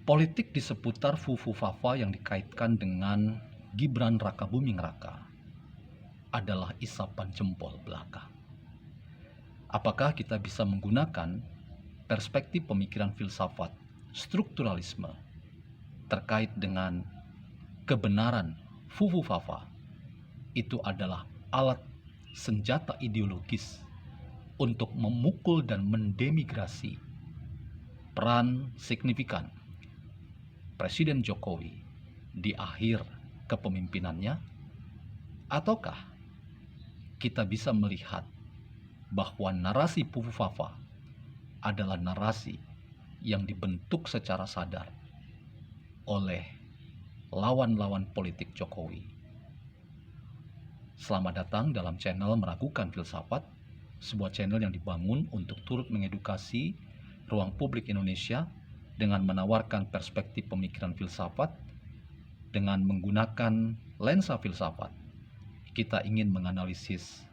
Politik di seputar Fufu-Fafa yang dikaitkan dengan Gibran Rakabuming Raka adalah isapan jempol belaka. Apakah kita bisa menggunakan perspektif pemikiran filsafat strukturalisme terkait dengan kebenaran Fufu-Fafa itu adalah alat senjata ideologis untuk memukul dan mendemigrasi peran signifikan Presiden Jokowi di akhir kepemimpinannya, ataukah kita bisa melihat bahwa narasi Fufu-Fafa adalah narasi yang dibentuk secara sadar oleh lawan-lawan politik Jokowi. Selamat datang dalam channel Meragukan Filsafat, sebuah channel yang dibangun untuk turut mengedukasi ruang publik Indonesia dengan menawarkan perspektif pemikiran filsafat. Dengan menggunakan lensa filsafat, kita ingin menganalisis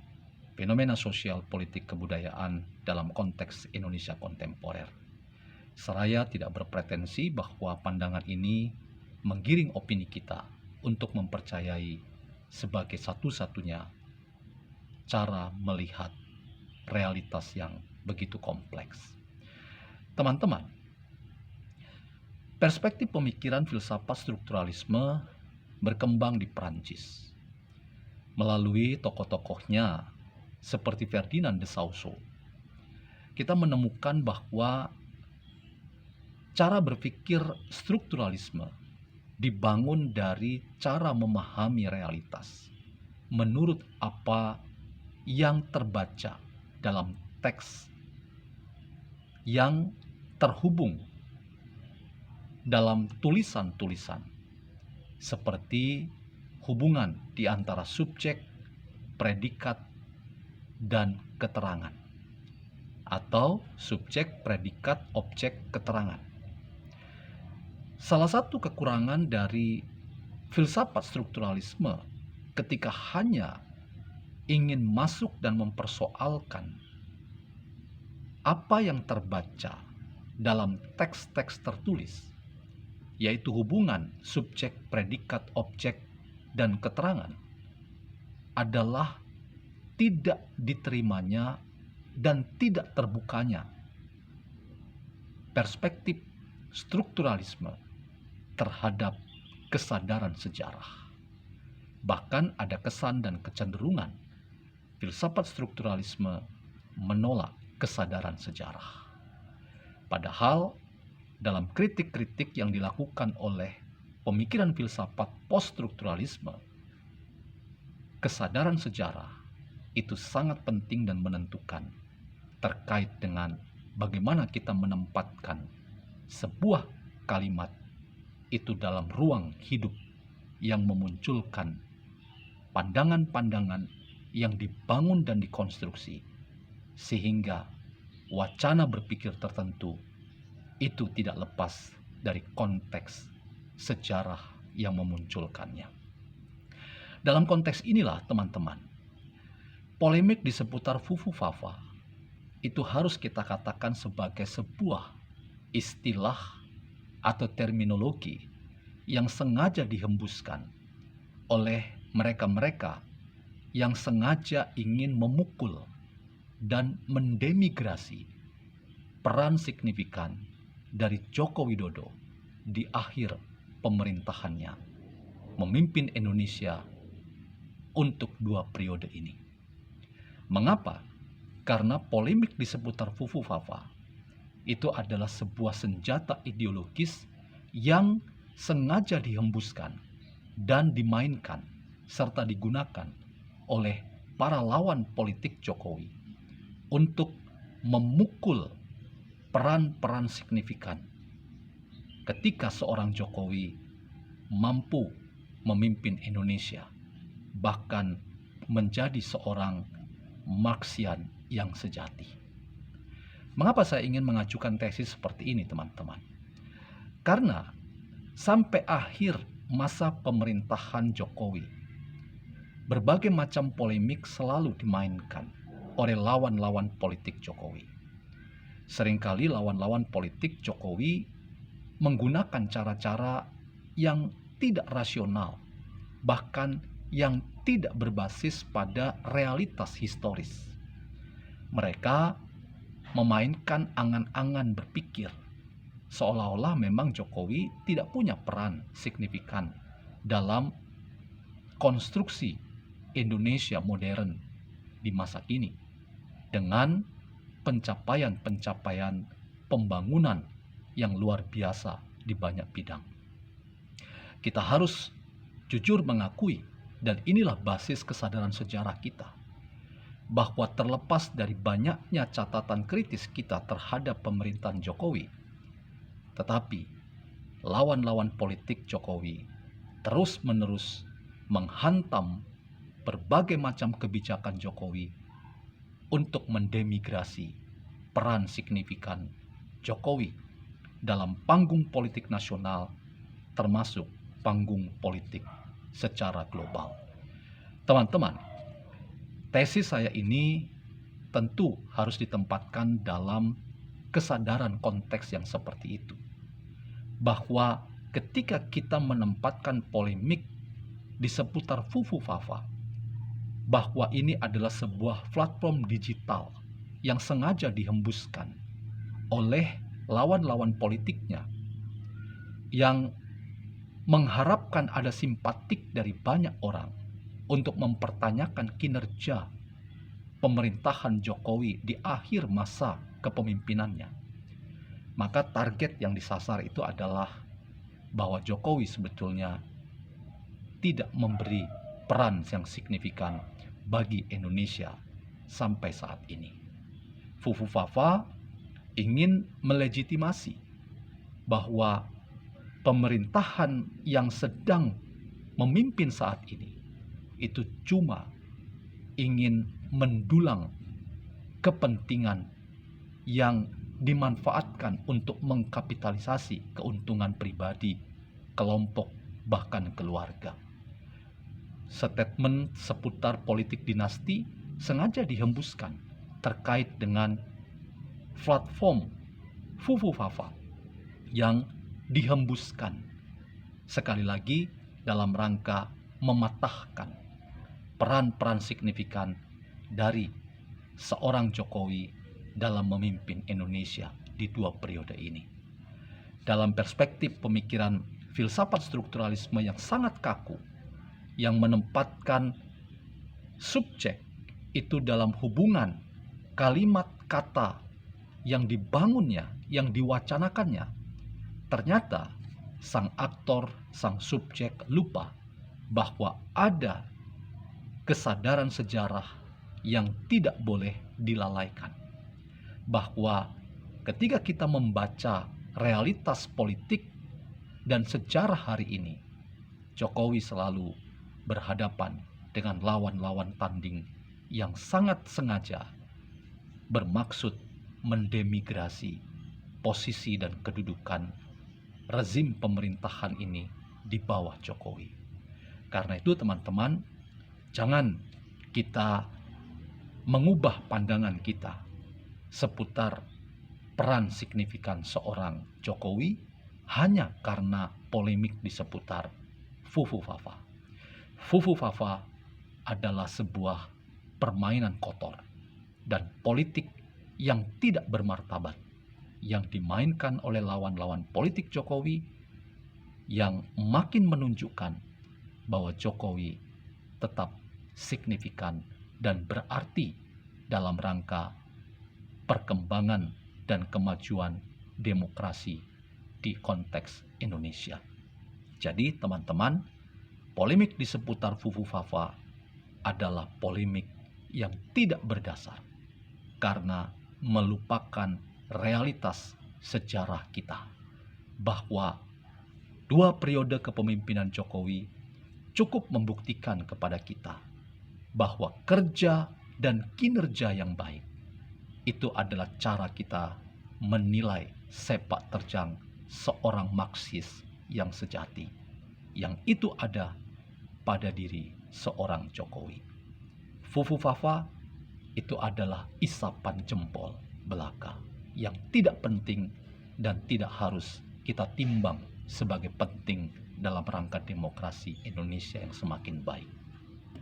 fenomena sosial, politik, kebudayaan dalam konteks Indonesia kontemporer. Seraya tidak berpretensi bahwa pandangan ini menggiring opini kita untuk mempercayai sebagai satu-satunya cara melihat realitas yang begitu kompleks. Teman-teman, perspektif pemikiran filsafat strukturalisme berkembang di Prancis melalui tokoh-tokohnya seperti Ferdinand de Saussure. Kita menemukan bahwa cara berpikir strukturalisme dibangun dari cara memahami realitas menurut apa yang terbaca dalam teks yang terhubung dalam tulisan-tulisan, seperti hubungan di antara subjek, predikat, dan keterangan, atau subjek, predikat, objek, keterangan. Salah satu kekurangan dari filsafat strukturalisme ketika hanya ingin masuk dan mempersoalkan apa yang terbaca dalam teks-teks tertulis, yaitu hubungan subjek, predikat, objek, dan keterangan, adalah tidak diterimanya dan tidak terbukanya perspektif strukturalisme terhadap kesadaran sejarah. Bahkan ada kesan dan kecenderungan filsafat strukturalisme menolak kesadaran sejarah. Padahal dalam kritik-kritik yang dilakukan oleh pemikiran filsafat post-strukturalisme, kesadaran sejarah itu sangat penting dan menentukan terkait dengan bagaimana kita menempatkan sebuah kalimat itu dalam ruang hidup yang memunculkan pandangan-pandangan yang dibangun dan dikonstruksi, sehingga wacana berpikir tertentu itu tidak lepas dari konteks sejarah yang memunculkannya. Dalam konteks inilah, teman-teman, polemik di seputar Fufu-Fafa itu harus kita katakan sebagai sebuah istilah atau terminologi yang sengaja dihembuskan oleh mereka-mereka yang sengaja ingin memukul dan mendemigrasi peran signifikan dari Joko Widodo di akhir pemerintahannya memimpin Indonesia untuk 2 periode ini. Mengapa? Karena polemik di seputar Fufu-Fafa itu adalah sebuah senjata ideologis yang sengaja dihembuskan dan dimainkan serta digunakan oleh para lawan politik Jokowi untuk memukul peran-peran signifikan ketika seorang Jokowi mampu memimpin Indonesia, bahkan menjadi seorang Marxian yang sejati. Mengapa saya ingin mengajukan tesis seperti ini, teman-teman? Karena sampai akhir masa pemerintahan Jokowi, berbagai macam polemik selalu dimainkan oleh lawan-lawan politik Jokowi. Seringkali lawan-lawan politik Jokowi menggunakan cara-cara yang tidak rasional, bahkan yang tidak berbasis pada realitas historis. Mereka memainkan angan-angan berpikir, seolah-olah memang Jokowi tidak punya peran signifikan dalam konstruksi Indonesia modern di masa kini, dengan pencapaian-pencapaian pembangunan yang luar biasa di banyak bidang. Kita harus jujur mengakui, dan inilah basis kesadaran sejarah kita, bahwa terlepas dari banyaknya catatan kritis kita terhadap pemerintahan Jokowi, tetapi lawan-lawan politik Jokowi terus-menerus menghantam berbagai macam kebijakan Jokowi untuk mendemigrasi peran signifikan Jokowi dalam panggung politik nasional, termasuk panggung politik secara global. Teman-teman, tesis saya ini tentu harus ditempatkan dalam kesadaran konteks yang seperti itu, bahwa ketika kita menempatkan polemik di seputar Fufu Fafa, bahwa ini adalah sebuah platform digital yang sengaja dihembuskan oleh lawan-lawan politiknya, yang mengharapkan ada simpatik dari banyak orang untuk mempertanyakan kinerja pemerintahan Jokowi di akhir masa kepemimpinannya. Maka target yang disasar itu adalah bahwa Jokowi sebetulnya tidak memberi peran yang signifikan bagi Indonesia sampai saat ini. Fufu Fafa ingin melegitimasi bahwa pemerintahan yang sedang memimpin saat ini itu cuma ingin mendulang kepentingan yang dimanfaatkan untuk mengkapitalisasi keuntungan pribadi, kelompok, bahkan keluarga. Statement seputar politik dinasti sengaja dihembuskan terkait dengan platform Fufu Fafa yang dihembuskan sekali lagi dalam rangka mematahkan peran-peran signifikan dari seorang Jokowi dalam memimpin Indonesia di 2 periode ini. Dalam perspektif pemikiran filsafat strukturalisme yang sangat kaku, yang menempatkan subjek itu dalam hubungan kalimat kata yang dibangunnya, yang diwacanakannya, ternyata sang aktor, sang subjek lupa bahwa ada kesadaran sejarah yang tidak boleh dilalaikan. Bahwa ketika kita membaca realitas politik dan sejarah hari ini, Jokowi selalu berhadapan dengan lawan-lawan tanding yang sangat sengaja bermaksud mendemigrasi posisi dan kedudukan rezim pemerintahan ini di bawah Jokowi. Karena itu teman-teman, jangan kita mengubah pandangan kita seputar peran signifikan seorang Jokowi hanya karena polemik di seputar Fufu Fafa. Fufu Fafa adalah sebuah permainan kotor dan politik yang tidak bermartabat yang dimainkan oleh lawan-lawan politik Jokowi, yang makin menunjukkan bahwa Jokowi tetap signifikan dan berarti dalam rangka perkembangan dan kemajuan demokrasi di konteks Indonesia. Jadi teman-teman, polemik di seputar Fufu Fafa adalah polemik yang tidak berdasar karena melupakan realitas sejarah kita, bahwa 2 periode kepemimpinan Jokowi cukup membuktikan kepada kita bahwa kerja dan kinerja yang baik itu adalah cara kita menilai sepak terjang seorang Marxis yang sejati, yang itu ada pada diri seorang Jokowi. Fufu Fafa itu adalah isapan jempol belaka yang tidak penting dan tidak harus kita timbang sebagai penting dalam rangka demokrasi Indonesia yang semakin baik.